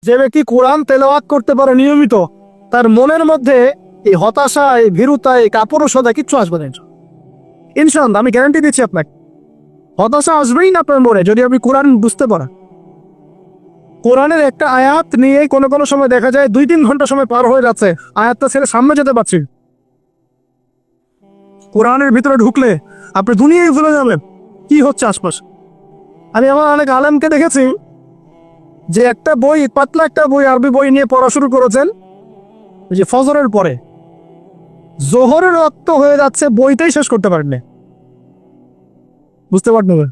যে ব্যক্তি কোরআন তেলাওয়াত করতে পারে নিয়মিত, তার মনের মধ্যে এই হতাশা, এই ভীরুতা, এই কাপুরুষতা কিচ্ছু আসবে না ইনশাআল্লাহ। আমি গ্যারান্টি দিচ্ছি আপনাকে, হতাশা আসবেই না আপনার মনে যদি আপনি কোরআন বুঝতে পারেন। কোরআনের একটা আয়াত নিয়ে কোনো কোনো সময় দেখা যায় 2-3 ঘন্টা সময় পার হয়ে যাচ্ছে, আয়াতটা ছেড়ে সামনে যেতে পারছি। কোরআনের ভিতরে ঢুকলে আপনি দুনিয়ায় ভুলে যাবেন কি হচ্ছে আশপাশে। আমি আমার অনেক আলেমকে দেখেছি যে একটা বই, পাতলা একটা বই, আরবি বই নিয়ে পড়া শুরু করেছেন, যে ফজরের পরে জোহরের রক্ত হয়ে যাচ্ছে, বইটাই শেষ করতে পারেননি। বুঝতে পারবেন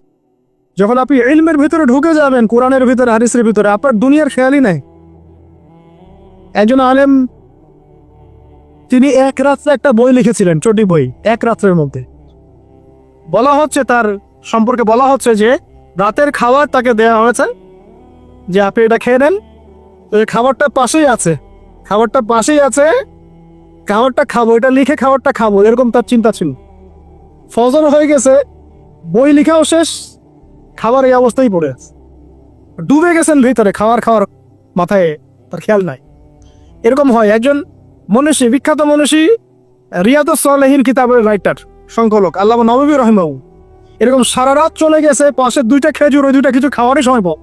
যখন আপনি ইলমের ভিতরে ঢুকে যাবেন, কোরআনের ভিতরে, হাদিসের ভিতরে, আপনার দুনিয়ার খেয়ালই নাই। একজন আলেম তিনি এক রাত্রে একটা বই লিখেছিলেন, চটি বই, এক রাত্রের মধ্যে। বলা হচ্ছে তার সম্পর্কে বলা হচ্ছে যে রাতের খাবার তাকে দেওয়া হয়েছে, যে আপনি এটা খেয়ে নেন, খাবারটা পাশেই আছে, খাবারটা পাশেই আছে, খাবারটা খাবো, এটা লিখে খাবারটা খাবো, এরকম তার চিন্তা ছিল। ফজর হয়ে গেছে, বই লিখাও শেষ, খাবার এই অবস্থায় পড়ে আছে, ডুবে গেছেন ভিতরে, খাওয়ার মাথায় তার খেয়াল নাই। এরকম হয়। একজন মনীষী, বিখ্যাত মনীষী, রিয়াদুস সালেহীন কিতাবের রাইটার, সংকলক আল্লামা নববী রাহিমাহুল্লাহ, এরকম সারা রাত চলে গেছে, পাশে 2টা খেজুর, ওই 2টা কিছু খাওয়ারই সময় পাও,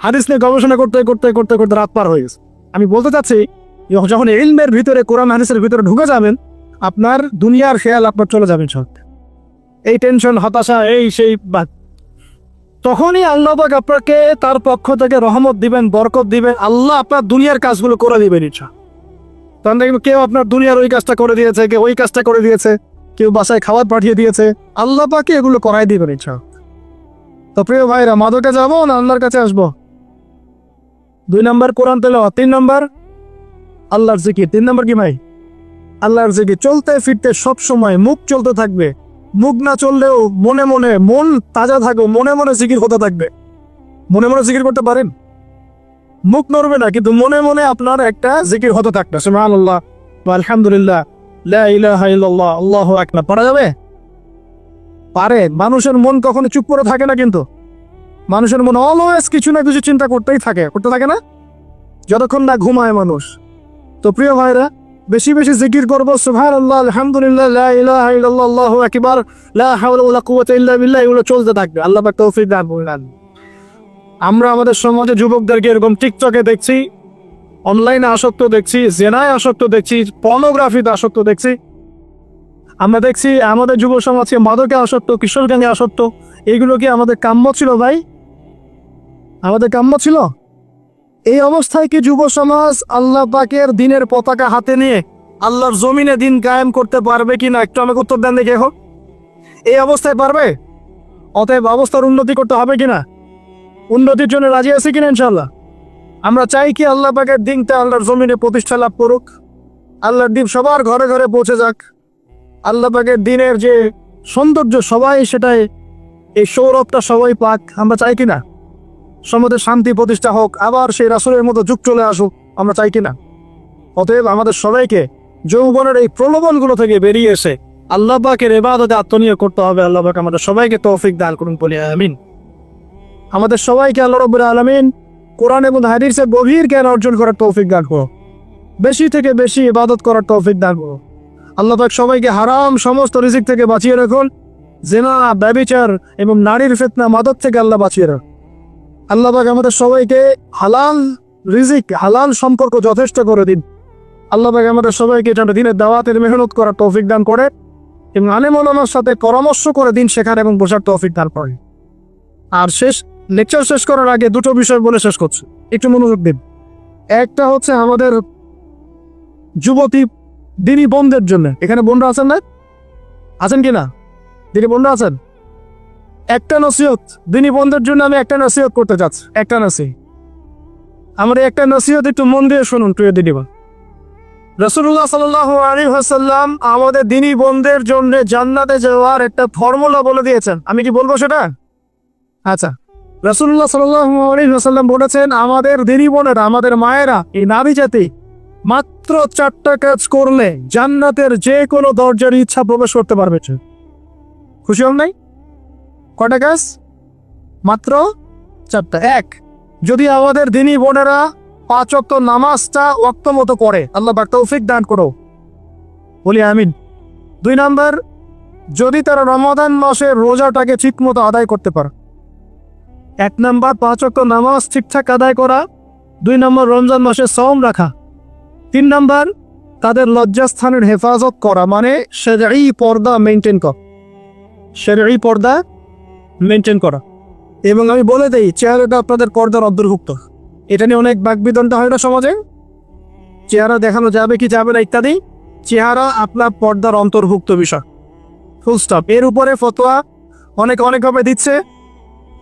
হাদিস নিয়ে গবেষণা করতে করতে করতে করতে রাত পার হয়ে গেছে। আমি বলতে চাচ্ছি, যখন ইলমের ভিতরে, কোরআন হাদিসের ভিতরে ঢুকে যাবেন, আপনার দুনিয়ার খেয়াল আপনার চলে যাবেন সব, এই টেনশন, হতাশা, এই সেই বাদ। তখনই আল্লাহ পাক আপনাকে তার পক্ষ থেকে রহমত দিবেন, বরকত দিবেন, আল্লাহ আপনার দুনিয়ার কাজগুলো করে দিবেন ইচ্ছা। তখন দেখবেন কেউ আপনার দুনিয়ার ওই কাজটা করে দিয়েছে, কেউ ওই কাজটা করে দিয়েছে, কেউ বাসায় খাবার পাঠিয়ে দিয়েছে, আল্লাহ পাকে এগুলো করাই দিবেন ইচ্ছা। তো প্রিয় ভাইরা, মাদকে যাবো না আল্লাহর কাছে আসবো? 2 নম্বর কোরআন তেলাওয়াত, 3 নম্বর আল্লাহর জিকির। 3 নম্বর কি ভাই? আল্লাহর জিকির। চলতে ফিরতে সব সময় মুখ চলতে থাকবে, মুখ না চললেও মনে মনে মন তাজা থাকবে, মনে মনে জিকির হতে থাকবে। মনে মনে জিকির করতে পারেন? মুখ নড়বে না, কিন্তু মনে মনে আপনার একটা জিকির হতে থাকবে, সুবহানাল্লাহ ওয়া আলহামদুলিল্লাহ, লা ইলাহা ইল্লাল্লাহ, আল্লাহু আকবার। পারা যাবে? পারে। মানুষের মন কখনো চুপ করে থাকে না, কিন্তু মানুষের মন অলওয়েজ কিছু না কিছু চিন্তা করতেই থাকে, করতে থাকে না, যতক্ষণ না ঘুমায় মানুষ। তো প্রিয় ভাইরা, বেশি বেশি জিকির করব, সুবহানাল্লাহ, আলহামদুলিল্লাহ, লা ইলাহা ইল্লাল্লাহ, আল্লাহু আকবার, লা হাওলা ওয়ালা কুওয়াতা ইল্লা বিল্লাহ, এগুলো চলতে থাকবে। আল্লাহ পাক তৌফিক দান করুন। আমরা আমাদের সমাজে যুবকদেরকে এরকম টিকটকে দেখছি, অনলাইনে আসক্ত দেখছি, জেনায় আসক্ত দেখছি, পর্নোগ্রাফিতে আসক্ত দেখছি। আমরা দেখছি আমাদের যুব সমাজকে মাদকে আসক্ত, কিশোর গ্যাংয়ে আসক্ত। এগুলো কি আমাদের কাম্য ছিল ভাই? আমাদের কাম্য ছিল? এই অবস্থায় কি যুব সমাজ আল্লাহ পাকের দিনের পতাকা হাতে নিয়ে আল্লাহর জমিনে দিন কায়েম করতে পারবে কিনা, একটু আমাকে উত্তর দেন দেখে। হোক এই অবস্থায় পারবে? অতএব অবস্থার উন্নতি করতে হবে কিনা, উন্নতির জন্য রাজি আছি কিনা ইনশাআল্লাহ? আমরা চাই কি আল্লাহ পাকের দিনটা আল্লাহর জমিনে প্রতিষ্ঠা লাভ করুক, আল্লাহর দিন সবার ঘরে ঘরে পৌঁছে যাক, আল্লাহ পাকের দিনের যে সৌন্দর্য সবাই সেটাই, এই সৌরভটা সবাই পাক। আমরা চাই কিনা সমাজে শান্তি প্রতিষ্ঠা হোক, আবার সেই রাসূলের মতো যুগ চলে আসুক? আমরা চাই কিনা? অতএব আমাদের সবাইকে যৌবনের এই প্রলোভনগুলো থেকে বেরিয়ে এসে আল্লাহ পাকের ইবাদতে আত্মনিয়োগ করতে হবে। আল্লাহ পাক আমাদের সবাইকে তৌফিক দান করুন, বলি আমিন। আমাদের সবাইকে আল্লাহ রাব্বুল আলামিন কোরআন এবং হাদিসের গভীর জ্ঞান অর্জন করার তৌফিক দান করুন, বেশি থেকে বেশি ইবাদত করার তৌফিক দান করুন। আল্লাহ পাক সবাইকে হারাম সমস্ত রিজিক থেকে বাঁচিয়ে রাখুন, জিনা, ব্যভিচার এবং নারীর ফিতনা, মাদক থেকে আল্লাহ বাঁচিয়ে রাখুন। আল্লাহ পাক আমাদের সবাইকে হালাল রিজিক, হালাল সম্পর্ক যথেষ্ট করে দিন। আল্লাহ পাক আমাদের সবাইকে যেন দিনের দাওয়াতের মেহনত করার তৌফিক দান করে এবং আলেম ওলামার সাথে পরামর্শ করে দিন শেখার এবং বোঝার তৌফিক দান করে। আর লেকচার শেষ করার আগে 2টো বিষয় বলে শেষ করছি, একটু মনোযোগ দিন। একটা হচ্ছে আমাদের যুবতী দিনী বোনদের জন্য, এখানে বোনরা আছেন না? আছেন কিনা? দিনী বোনরা আছেন? একটা নসিহত দিনী বোনদের জন্য আমি একটা নসিহত করতে চাচ্ছি, একটা নসিহত। আমার একটা নসিহত একটু মন দিয়ে শুনুন প্রিয় দিনী বোন। রাসূলুল্লাহ সাল্লাল্লাহু আলাইহি ওয়াসাল্লাম আমাদের দিনী বোনদের জন্য জান্নাতে যাওয়ার একটা ফর্মুলা বলে দিয়েছেন। আমি কি বলবো সেটা? আচ্ছা, রাসূলুল্লাহ সাল্লাল্লাহু আলাইহি ওয়াসাল্লাম বলেছেন আমাদের দিনী বোনেরা, আমাদের মায়েরা, এই নারী জাতি মাত্র 4টা কাজ করলে জান্নাতের যে কোনো দরজার ইচ্ছা প্রবেশ করতে পারবে। খুশি হন নাই? কয়টা কাজ? মাত্র 4টা। 1, যদি আমাদের দিনী বোনেরা 5 ওয়াক্ত নামাজটা ওয়াক্ত মতো পড়ে, আল্লাহ পাক তৌফিক দান করো, বলি আমিন। 2 নাম্বার, যদি তারা রমাদান মাসের রোজাটাকে ঠিক মতো আদায় করতে পারে। 1 নাম্বার 5 ওয়াক্ত নামাজ ঠিকঠাক আদায় করা, 2 নম্বর রমজান মাসে সওম রাখা, 3 নাম্বার তাদের লজ্জাস্থানের হেফাজত করা, মানে শরঈ পর্দা মেনটেন করা, শরঈ পর্দা মেনটেন করা। এবং আমি বলে দেই, চেহারাটা আপনাদের পর্দার অন্তর্ভুক্ত। এটা নিয়ে অনেক বাকবিতণ্ডা হয় না সমাজে, চেহারা দেখানো যাবে কি যাবে না ইত্যাদি। চেহারা আপনার পর্দার অন্তর্ভুক্ত বিষয়, ফুল স্টপ। এর উপরে ফতোয়া অনেকভাবে দিচ্ছে,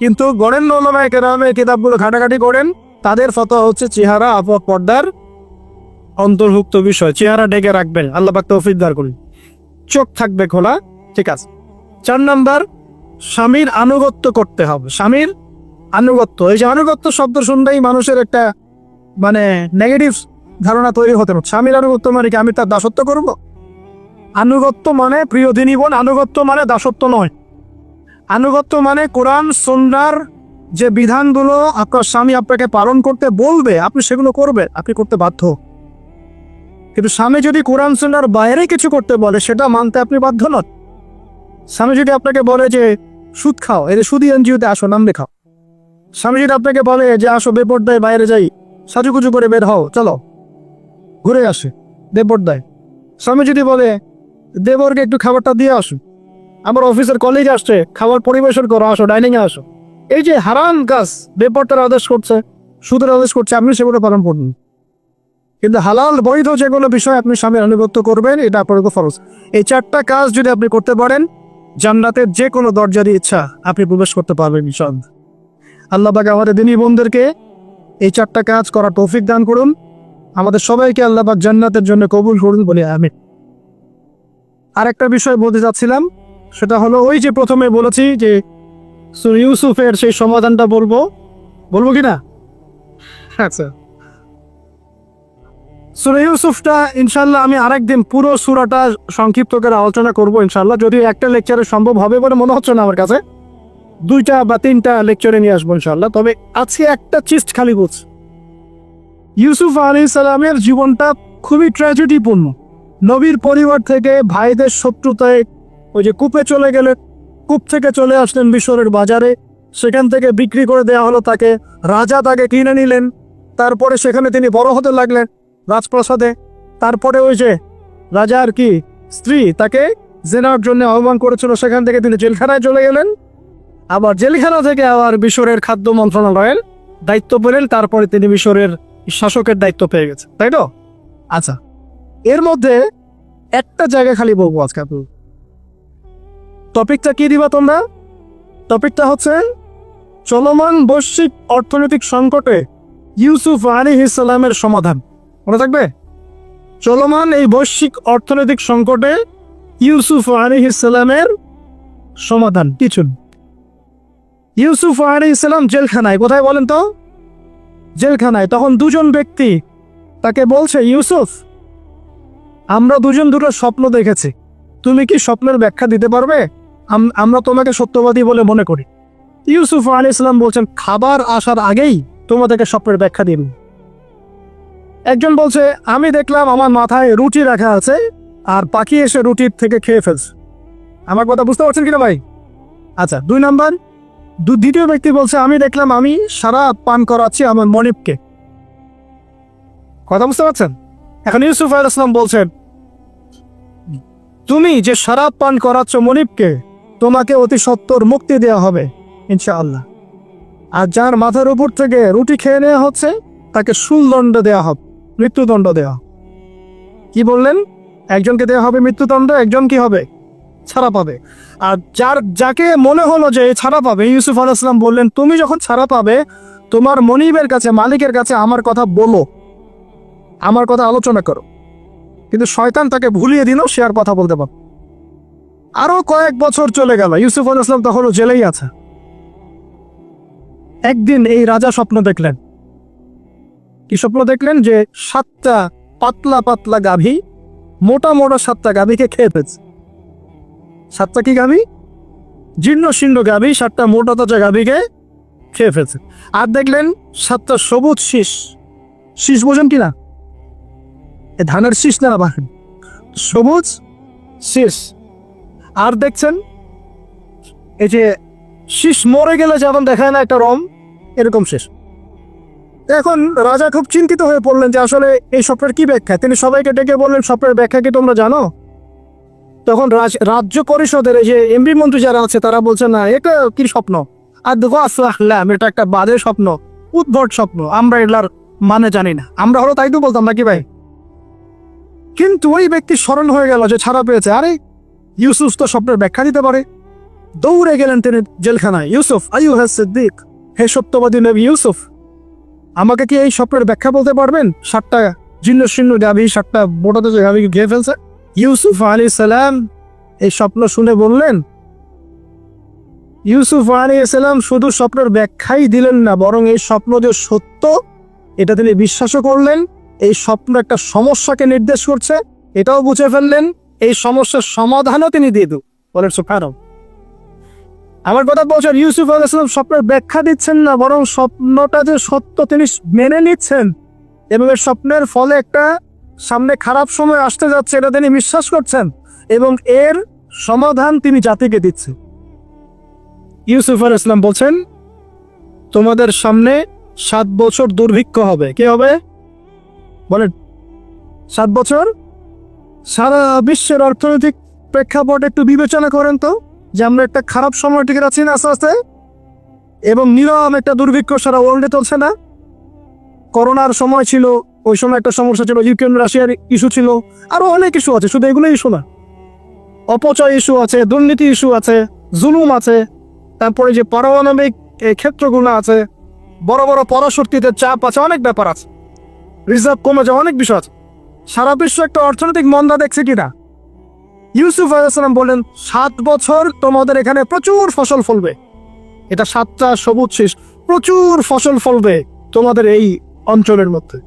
কিন্তু গড়েন ওলামায়ে কেরামের কিতাবগুলো ঘাটাঘাটি করেন, তাদের ফতোয়া হচ্ছে চেহারা আপনার পর্দার অন্তর্ভুক্ত বিষয়, চেহারা ঢেকে রাখবেন, আল্লাহ পাক তৌফিক দান করুন। চোখ থাকবে খোলা, ঠিক আছে। 4 নাম্বার, স্বামীর আনুগত্য করতে হবে। স্বামীর আনুগত্য, এই যে আনুগত্য শব্দ শুনলেই মানুষের একটা মানে নেগেটিভ ধারণা তৈরি হতে পারে। স্বামীর আনুগত্য মানে কি আমি তার দাসত্ব করব? আনুগত্য মানে, প্রিয় দিনী বোন, আনুগত্য মানে দাসত্ব নয়। আনুগত্য মানে কোরআন সুন্নাহর যে বিধানগুলো আপনার স্বামী আপনাকে পালন করতে বলবে, আপনি সেগুলো করবে, আপনি করতে বাধ্য। কিন্তু স্বামী যদি কোরআন সুন্নাহর বাইরে কিছু করতে বলে, সেটা মানতে আপনি বাধ্য নন। স্বামী যদি আপনাকে বলে যে সুদ খাও, এই সুদি এনজিওতে আসো, নাম লেখাও। স্বামী যদি আপনাকে বলে যে আসো বেপরদায় বাইরে যাই, সাজুগুজু করে বের হও, চলো ঘুরে আসে বেপরদায়। স্বামী যদি বলে দেবরকে একটু খাবারটা দিয়ে আসো, আমার অফিসের কলিগ আসছে, খাবার পরিবেশন করো, আসো ডাইনিংয়ে আসো। এই যে হারাম কাজ, বেপরদার আদেশ করছে, সুদের আদেশ করছে, আপনি সেগুলো পালন করুন। কিন্তু হালাল বৈধ যেগুলো বিষয় আপনি স্বামীর আনুগত্য করবেন, এটা আপনার উপর ফরজ। এই 4টা কাজ যদি আপনি করতে পারেন, জান্নাতের যে কোনো দরজারই ইচ্ছা আপনি প্রবেশ করতে পারবেন ইনশাআল্লাহ। আল্লাহ পাক আমাদের দিনী বোনদেরকে এই 4টা কাজ করার তৌফিক দান করুন। আমাদের সবাইকে আল্লাহ পাক জান্নাতের জন্য কবুল করুন, বলি আমিন। আরেকটা বিষয় বলতে যাচ্ছিলাম, সেটা হলো ওই যে প্রথমে বলেছি যে সূরা ইউসুফের সেই সমাধানটা বলবো কি না? আচ্ছা, সূরা ইউসুফটা ইনশাআল্লাহ আমি আরেকদিন পুরো সূরাটা সংক্ষিপ্ত করে আলোচনা করব ইনশাআল্লাহ। যদিও একটা লেকচারে সম্ভব হবে বলে মনে হচ্ছে না আমার কাছে, 2টা বা 3টা লেকচারে নিয়ে আসবো ইনশাআল্লাহ। তবে আজকে একটা চিস্ট খালি বলছি, ইউসুফ আলাইহিস সালামের জীবনটা খুবই ট্র্যাজেডিপূর্ণ। নবীর পরিবার থেকে ভাইদের শত্রুতায় ওই যে কূপে চলে গেলেন, কূপ থেকে চলে আসলেন মিশরের বাজারে, সেখান থেকে বিক্রি করে দেওয়া হলো তাকে, রাজা তাকে কিনে নিলেন, তারপরে সেখানে তিনি বড় হতে লাগলেন রাজপ্রাসাদে। তারপরে ওই যে রাজার কি স্ত্রী তাকে জেনার জন্য আহ্বান করেছিল, সেখান থেকে তিনি জেলখানায় চলে গেলেন, আবার জেলখানা থেকে আবার মিশরের খাদ্য মন্ত্রণালয়ের দায়িত্ব পেলেন, তারপরে তিনি মিশরের শাসকের দায়িত্ব পেয়ে গেছেন, তাই তো? আচ্ছা, এর মধ্যে একটা জায়গা খালি বলবো আজকে। টপিকটা কি দিবা তোমরা? টপিকটা হচ্ছে চলমান বৈশ্বিক অর্থনৈতিক সংকটে ইউসুফ আলাইহিস সালামের সমাধান। মনে থাকবে? চলমান এই বৈশ্বিক অর্থনৈতিক সংকটে ইউসুফ আলাইহিস সালামের সমাধান কিছু। ইউসুফ আলাইহিস সালাম জেলখানায়, কোথায় বলেন তো? জেলখানায়। তখন 2জন ব্যক্তি তাকে বলছে, ইউসুফ, আমরা 2জন দুটো স্বপ্ন দেখেছি, তুমি কি স্বপ্নের ব্যাখ্যা দিতে পারবে? আমরা তোমাকে সত্যবাদী বলে মনে করি। ইউসুফ আলাইহিস সালাম বলছেন, খাবার আসার আগেই তোমাদেরকে স্বপ্নের ব্যাখ্যা দিন। একজন বলছে, আমি দেখলাম আমার মাথায় রুটি রাখা আছে, আর পাখি এসে রুটির থেকে খেয়ে ফেলছে। আমার কথা বুঝতে পারছেন কিনা ভাই? আচ্ছা, 2 নাম্বার, দ্বিতীয় ব্যক্তি বলছে, আমি দেখলাম আমি শরাব পান করাচ্ছি আমার মনিবকে। কথা বুঝতে পারছেন? এখন ইউসুফ আলাইহিস সালাম বলছেন, তুমি যে শরাব পান করাচ্ছ মনিবকে, তোমাকে অতি সত্বর মুক্তি দেওয়া হবে ইনশাআল্লাহ। আর যার মাথার উপর থেকে রুটি খেয়ে নেওয়া হচ্ছে, তাকে শুলদণ্ড দেওয়া হবে, মৃত্যুদণ্ড দেওয়া। কি বললেন? একজনকে দেওয়া হবে মৃত্যুদণ্ড, একজন কি হবে? ছাড়া পাবে। আর যাকে মনে হলো যে ছাড়া পাবে, ইউসুফ আলাইহিস সালাম বললেন, তুমি যখন ছাড়া পাবে, তোমার মনিবের কাছে, মালিকের কাছে আমার কথা বলো, আমার কথা আলোচনা করো। কিন্তু শয়তান তাকে ভুলিয়ে দিল, সে আর কথা বলতে পারবে। আরো কয়েক বছর চলে গেল, ইউসুফ আলাইহিস সালাম তখনও জেলেই আছে। একদিন এই রাজা স্বপ্ন দেখলেন। কি স্বপ্ন দেখলেন? যে 7টা পাতলা পাতলা গাভী, মোটা মোটা 7টা গাভীকে খেয়ে ফেলছে। 7টা কি গাভী? জীর্ণ শীর্ণ গাভী, 7টা মোটা তাজা গাভীকে খেয়ে ফেলছে। আর দেখলেন 7টা সবুজ শীষ শীষ বোঝেন কিনা? এ ধানের শীষ না বাহেন, সবুজ শীষ। আর দেখছেন এই যে শীষ মরে গেলে যেমন দেখায় না একটা রং, এরকম শেষ। এখন রাজা খুব চিন্তিত হয়ে পড়লেন যে আসলে এই স্বপ্নের কি ব্যাখ্যা। তিনি সবাইকে ডেকে বললেন, স্বপ্নের ব্যাখ্যা কি তোমরা জানো? তখন রাজ্য পরিষদের এই যে এমপি মন্ত্রী যারা আছে তারা বলছে, না এটা কি স্বপ্ন, আর দেখো আসলাম এটা একটা বাজে স্বপ্ন, উদ্ভট স্বপ্ন, আমরা এগুলার মানে জানি না। আমরা হলো তাই তো বলতাম নাকি ভাই? কিন্তু ওই ব্যক্তি স্মরণ হয়ে গেল যে ছাড়া পেয়েছে, আরে ইউসুফ তো স্বপ্নের ব্যাখ্যা দিতে পারে। দৌড়ে গেলেন তিনি জেলখানায়। ইউসুফ আইয়ুহা সিদ্দিক, হে সত্যবাদী নবী ইউসুফ, আমাকে কি এই স্বপ্নের ব্যাখ্যা বলতে পারবেন? 7টা জীর্ণ শীর্ণ গাভী, 7টা মোটাতে যে গাভী খেয়ে ফেলছে। ইউসুফ আলাইহিস সালাম এই স্বপ্ন শুনে বললেন, ইউসুফ আলাইহিস সালাম শুধু স্বপ্নের ব্যাখ্যাই দিলেন না, বরং এই স্বপ্ন যে সত্য এটা তিনি বিশ্বাসও করলেন। এই স্বপ্ন একটা সমস্যাকে নির্দেশ করছে এটাও বুঝে ফেললেন। এই সমস্যার সমাধানও তিনি দিয়ে দেন। বলেন সুবহানাল্লাহ। আমার কথা বলছেন, ইউসুফ আলাইহিস সালাম স্বপ্নের ব্যাখ্যা দিচ্ছেন না, বরং স্বপ্নটা যে সত্য তিনি মেনে নিচ্ছেন এবং এই স্বপ্নের ফলে একটা সামনে খারাপ সময় আসতে যাচ্ছে এটা তিনি বিশ্বাস করছেন এবং এর সমাধান তিনি জাতিকে দিচ্ছেন। ইউসুফ আলাইহিস সালাম বলছেন, তোমাদের সামনে 7 বছর দুর্ভিক্ষ হবে। কি হবে বলেন? 7 বছর। সারা বিশ্বের অর্থনৈতিক প্রেক্ষাপট একটু বিবেচনা করেন তো, যে আমরা একটা খারাপ সময় টিকে যাচ্ছি না আস্তে আস্তে, এবং নিরম একটা দুর্ভিক্ষ সারা ওয়ার্ল্ডে চলছে না? করোনার সময় ছিল, ওই সময় একটা সমস্যা ছিল, ইউক্রেন রাশিয়ার ইস্যু ছিল, আরো অনেক ইস্যু আছে, শুধু এগুলো ইস্যু না। অপচয় ইস্যু আছে, দুর্নীতি ইস্যু আছে, জুলুম আছে, তারপরে যে পারমাণবিক ক্ষেত্রগুলো আছে, বড় বড় পরাশক্তিতে চাপ আছে, অনেক ব্যাপার আছে, রিজার্ভ কমে যাওয়া, অনেক বিষয় আছে। সারা বিশ্ব একটা অর্থনৈতিক মন্দা দেখছে কিনা? ইউসুফ আলাইহিস সালাম বলেন, 7 বছর তোমাদের এখানে প্রচুর ফসল ফলবে। এটা 7টা সবুজ শীষ, প্রচুর ফসল ফলবে তোমাদের এই অঞ্চলের মধ্যে।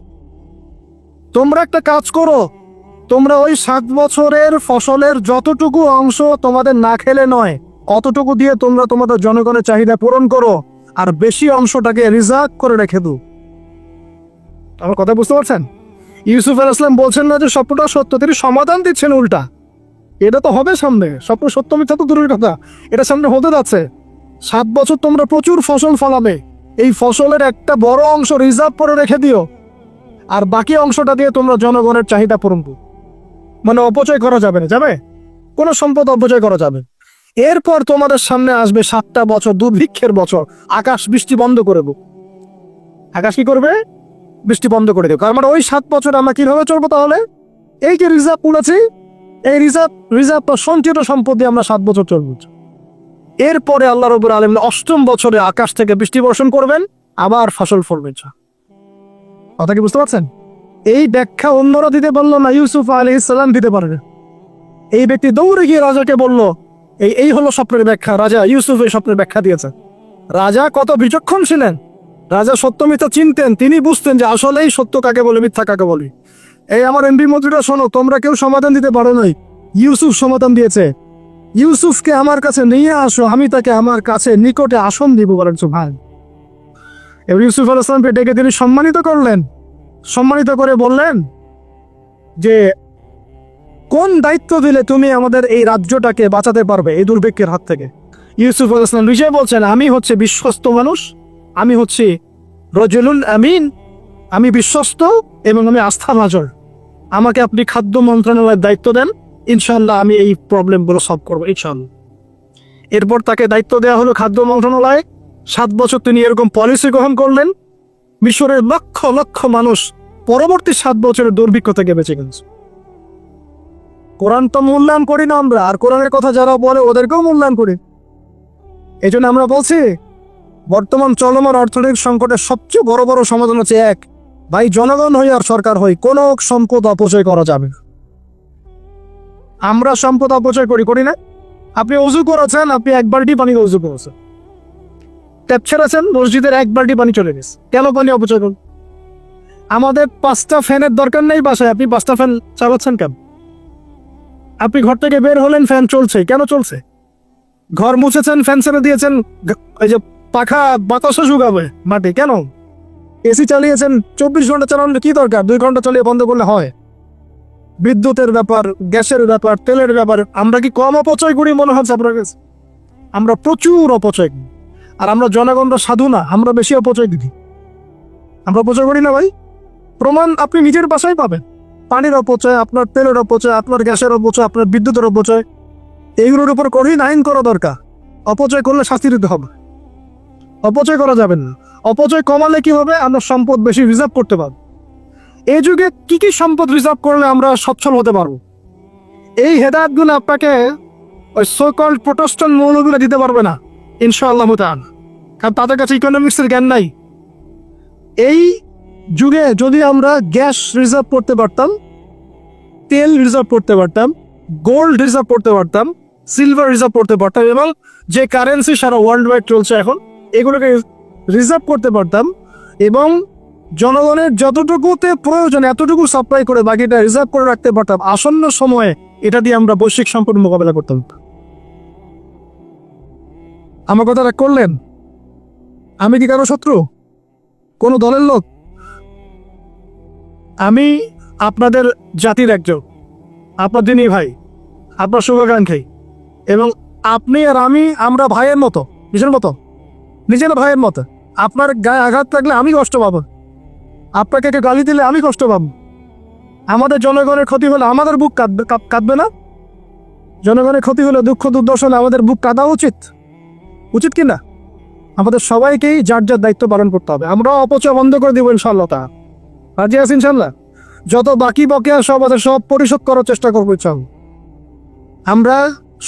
তোমরা একটা কাজ করো, তোমরা ওই 7 বছরের ফসলের যতটুকু অংশ তোমাদের না খেলে নয়, অতটুকু দিয়ে তোমরা তোমাদের জনগণের চাহিদা পূরণ করো, আর বেশি অংশটাকে রিজার্ভ করে রেখে দাও। আমার কথা বুঝতে পারছেন? ইউসুফ আলাইহিস সালাম বলছেন না যে স্বপ্নটা সত্য, তিনি সমাধান দিচ্ছেন উল্টা। এটা তো হবে সামনে, স্বপ্ন সত্য মিথ্যা তো দূরের কথা, এটা সামনে হতে যাচ্ছে। 7 বছর তোমরা প্রচুর ফসল ফলাবে, এই ফসলের একটা বড় অংশ রিজার্ভ করে রেখে দিও, আর বাকি অংশটা দিয়ে তোমরা জনগণের চাহিদা পূরণ করো। মানে অপচয় করা যাবে না, যাবে কোনো সম্পদ অপচয় করা যাবে। এরপর তোমাদের সামনে আসবে 7টা বছর দুর্ভিক্ষের বছর, আকাশ বৃষ্টি বন্ধ করে দেব। আকাশ কি করবে? বৃষ্টি বন্ধ করে দেব। কারণ ওই 7 বছর আমরা কিভাবে চলবো তাহলে? এই যে রিজার্ভ করেছি, এই রিজার্ভ সঞ্চিত সম্পদ দিয়ে আমরা 7 বছর চলব। এরপরে আল্লাহ রাব্বুল আলামিন 8ম বছরে আকাশ থেকে বৃষ্টি বর্ষণ করবেন, আবার ফসল ফলবে। কথা কি বুঝতে পারছেন? এই ব্যাখ্যা অন্যরা দিতে পারলো না, ইউসুফ আলাইহিস সালাম দিতে পারবে। এই ব্যক্তি দৌড়ে গিয়ে রাজাকে বলল, এই হলো স্বপ্নের ব্যাখ্যা। রাজা ইউসুফ এই স্বপ্নের ব্যাখ্যা দিয়েছে। রাজা কত বিচক্ষণ ছিলেন, রাজা সত্য মিথ্যা চিনতেন, তিনি বুঝতেন যে আসলেই সত্য কাকে বলে, মিথ্যা কাকে বলে। এই আমার এমপি মন্ত্রীরা শোনো, তোমরা কেউ সমাধান দিতে পারো নাই, ইউসুফ সমাধান দিয়েছে। ইউসুফকে আমার কাছে নিয়ে আসো, আমি তাকে আমার কাছে নিকটে আসন দিব। বলেন সুবহান। এবার ইউসুফ আলাইহিস সালামকে ডেকে তিনি সম্মানিত করলেন, সম্মানিত করে বললেন যে কোন দায়িত্ব দিলে তুমি আমাদের এই রাজ্যটাকে বাঁচাতে পারবে এই দুর্ভিক্ষের হাত থেকে? ইউসুফ আলাইহিস সালাম নিজে বলছেন, আমি হচ্ছে বিশ্বস্ত মানুষ, আমি হচ্ছি রজুলুন আমিন, আমি বিশ্বস্ত এবং আমি আস্থাভাজন। আমাকে আপনি খাদ্য মন্ত্রণালয়ের দায়িত্ব দেন, ইনশাআল্লাহ আমি এই প্রবলেমগুলো সলভ করবো ইনশাআল্লাহ। এরপর তাকে দায়িত্ব দেওয়া হলো খাদ্য মন্ত্রণালয়। 7 বছর তিনি এরকম পলিসি গ্রহণ করলেন, মিশরের লক্ষ লক্ষ মানুষ পরবর্তী 7 বছরের দুর্ভিক্ষ থেকে বেঁচে গেছে। কোরআন তো মূল্যায়ন করি না আমরা, আর কোরআনের কথা যারা বলে ওদেরকেও মূল্যায়ন করি। এই জন্য আমরা বলছি, বর্তমান চলমান অর্থনৈতিক সংকটের সবচেয়ে বড় বড় সমাধান হচ্ছে এক, ভাই জনগণ হই আর সরকার হই, কোনো সম্পদ অপচয় করা যাবে না। আমরা সম্পদ অপচয় করি না? আপনি অজু করেছেন, আপনি 1 বালতি পানি অজু করেছেন, ট্যাপ ছেড়েছেন, মসজিদের 1 বালতি পানি চলে গেছে, কেন পানি অপচয় করুন? আমাদের 5টা ফ্যানের দরকার নেই বাসায়, আপনি 5টা ফ্যান চালাচ্ছেন কেন? আপনি ঘর থেকে বের হলেন, ফ্যান চলছে, কেন চলছে? ঘর মুছেছেন, ফ্যান ছেড়ে দিয়েছেন, এই যে পাখা বাতাসে শুকাবে মাটি, কেন? এসি চালিয়েছেন 24 ঘন্টা চালানোর কি দরকার, 2 ঘন্টা চালিয়ে বন্ধ করলে হয়? বিদ্যুতের ব্যাপার, গ্যাসের ব্যাপার, তেলের ব্যাপার, আমরা কি কম অপচয় করি মনে হচ্ছে আপনার কাছে? আমরা প্রচুর অপচয় করি। আর আমরা জনগণরা সাধু না, আমরা বেশি অপচয় দিই। আমরা অপচয় করি না ভাই? প্রমাণ আপনি নিজের বাসায় পাবেন। পানির অপচয়, আপনার তেলের অপচয়, আপনার গ্যাসের অপচয়, আপনার বিদ্যুতের অপচয়, এইগুলোর উপর কঠিন আইন করা দরকার। অপচয় করলে শাস্তি দিতে হবে, অপচয় করা যাবে না। অপচয় কমালে কি হবে? আমরা সম্পদ বেশি রিজার্ভ করতে পারবো। এই যুগে কি কি সম্পদ রিজার্ভ করলে আমরা সচ্ছল হতে পারবো? এই হেদায়েতগুলো আপনাকে ওই সোকল প্রোটেস্ট্যান্ট মৌলগুলো দিতে পারবে না ইনশাআল্লাহ তাআলা, কারণ তাদের কাছে ইকোনমিক্সের জ্ঞান নাই। এই যুগে যদি আমরা গ্যাস রিজার্ভ করতে পারতাম, তেল রিজার্ভ করতে পারতাম, গোল্ড রিজার্ভ করতে পারতাম, সিলভার রিজার্ভ করতে পারতাম, এবং যে কারেন্সি সারা ওয়ার্ল্ড ওয়াইড চলছে এখন, এগুলোকে রিজার্ভ করতে পারতাম, এবং জনগণের যতটুকুতে প্রয়োজন এতটুকু সাপ্লাই করে বাকিটা রিজার্ভ করে রাখতে পারতাম, আসন্ন সময়ে এটা দিয়ে আমরা বৈশ্বিক সংকট মোকাবেলা করতাম। আমার কথাটা করলেন? আমি কি কারো শত্রু, কোনো দলের লোক? আমি আপনাদের জাতির একজন, আপনার দিনই ভাই, আপনার শুভাকাঙ্ক্ষী, এবং আপনি আর আমি আমরা ভাইয়ের মতো, নিজের মতো, নিজের ভাইয়ের মতো। আপনার গায়ে আঘাত লাগলে আমি কষ্ট পাবো, আপনাকে কেউ গালি দিলে আমি কষ্ট পাবো। আমাদের জনগণের ক্ষতি হলে আমাদের বুক কাঁদবে না? জনগণের ক্ষতি হলে, দুঃখ দুর্দশা হলে আমাদের বুক কাঁদা উচিত, উচিত কি না? আমাদের সবাইকেই যার যার দায়িত্ব পালন করতে হবে। আমরা অপচয় বন্ধ করে দিব ইনশাআল্লাহ। তা রাজি আছি ইনশাআল্লাহ? যত বাকি বকেয়া সব আছে সব পরিশোধ করার চেষ্টা করবো ইনশাআল্লাহ। আমরা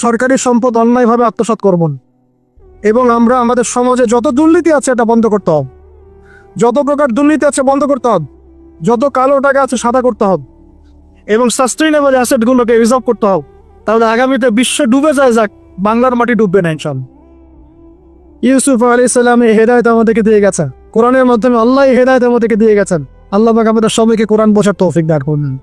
সরকারি সম্পদ অন্যায়ভাবে আত্মসাৎ করব না, এবং আমরা আমাদের সমাজে যত দুর্নীতি আছে এটা বন্ধ করতে হবে। যত প্রকার দুর্নীতি আছে বন্ধ করতে হবে, যত কালো টাকা আছে সাদা করতে হবে, এবং সাস্টেইনেবল অ্যাসেটগুলোকে রিজার্ভ করতে হবে। তাহলে আগামীতে বিশ্ব ডুবে যায়, যাক, বাংলার মাটি ডুববে না ইনশাআল্লাহ। ইউসুফ আলাইহিস সালাম এই হেদায়েত আমাদেরকে দিয়ে গেছেন, কোরআনের মাধ্যমে আল্লাহ এই হেদায়েত আমাদেরকে দিয়ে গেছেন। আল্লাহ পাক আমাদের সবাইকে কোরআন বোঝার তৌফিক দান করুন।